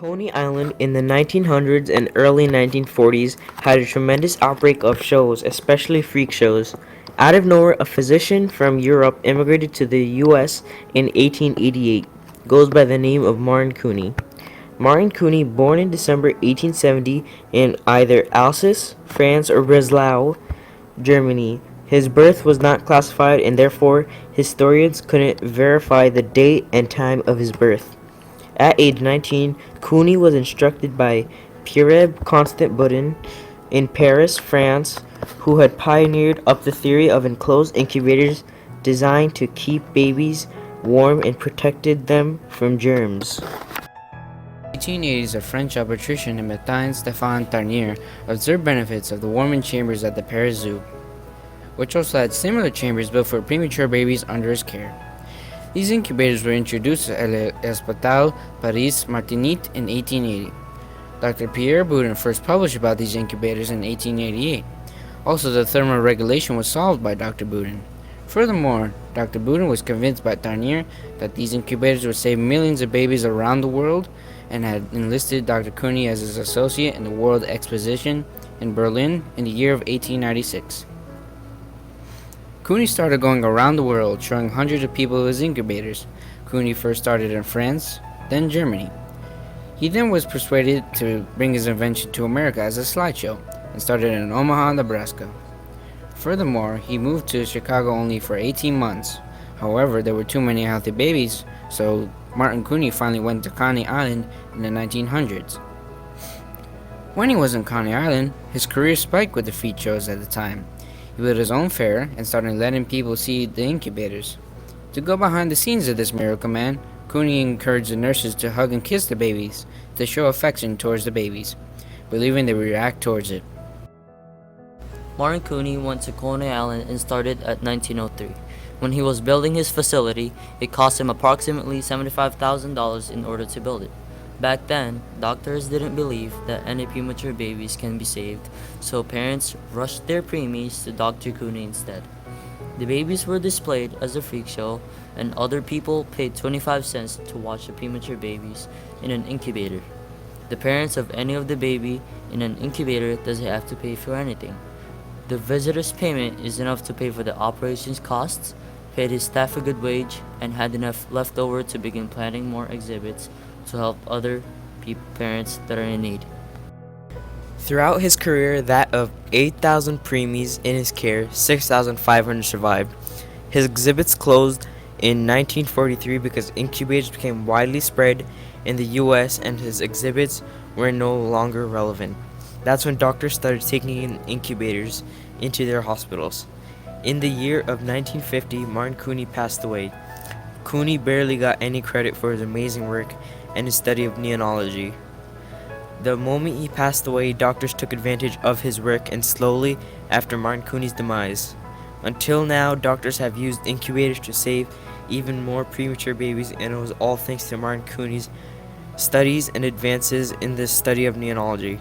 Coney Island in the 1900s and early 1940s had a tremendous outbreak of shows, especially freak shows. Out of nowhere, a physician from Europe immigrated to the U.S. in 1888, goes by the name of Martin Couney. Martin Couney, born in December 1870 in either Alsace, France, or Breslau, Germany. His birth was not classified, and therefore historians couldn't verify the date and time of his birth. At age 19, Couney was instructed by Pierre Constant Boudin in Paris, France, who had pioneered up the theory of enclosed incubators designed to keep babies warm and protected them from germs. 1880s, a French obstetrician named Stéphane Tarnier observed benefits of the warming chambers at the Paris Zoo, which also had similar chambers built for premature babies under his care. These incubators were introduced at l'Hôpital Paris Martinique in 1880. Dr. Pierre Boudin first published about these incubators in 1888. Also, the thermoregulation was solved by Dr. Boudin. Furthermore, Dr. Boudin was convinced by Tarnier that these incubators would save millions of babies around the world and had enlisted Dr. Couney as his associate in the World Exposition in Berlin in the year of 1896. Couney started going around the world showing hundreds of people his incubators. Couney first started in France, then Germany. He then was persuaded to bring his invention to America as a slideshow and started in Omaha, Nebraska. Furthermore, he moved to Chicago only for 18 months. However, there were too many healthy babies, so Martin Couney finally went to Couney Island in the 1900s. When he was in Couney Island, his career spiked with the feat shows at the time. He built his own fair and started letting people see the incubators. To go behind the scenes of this miracle man, Couney encouraged the nurses to hug and kiss the babies to show affection towards the babies, believing they would react towards it. Martin Couney went to Coney Island and started at 1903. When he was building his facility, it cost him approximately $75,000 in order to build it. Back then, doctors didn't believe that any premature babies can be saved, so parents rushed their preemies to Dr. Couney instead. The babies were displayed as a freak show, and other people paid 25 cents to watch the premature babies in an incubator. The parents of any of the baby in an incubator doesn't have to pay for anything. The visitor's payment is enough to pay for the operations costs, paid his staff a good wage, and had enough left over to begin planning more exhibits to help other parents that are in need. Throughout his career, that of 8,000 preemies in his care, 6,500 survived. His exhibits closed in 1943 because incubators became widely spread in the U.S. and his exhibits were no longer relevant. That's when doctors started taking in incubators into their hospitals. In the year of 1950, Martin Couney passed away. Couney barely got any credit for his amazing work and his study of neonology. The moment he passed away, doctors took advantage of his work, and slowly, after Martin Couney's demise, until now, doctors have used incubators to save even more premature babies, and it was all thanks to Martin Couney's studies and advances in the study of neonology.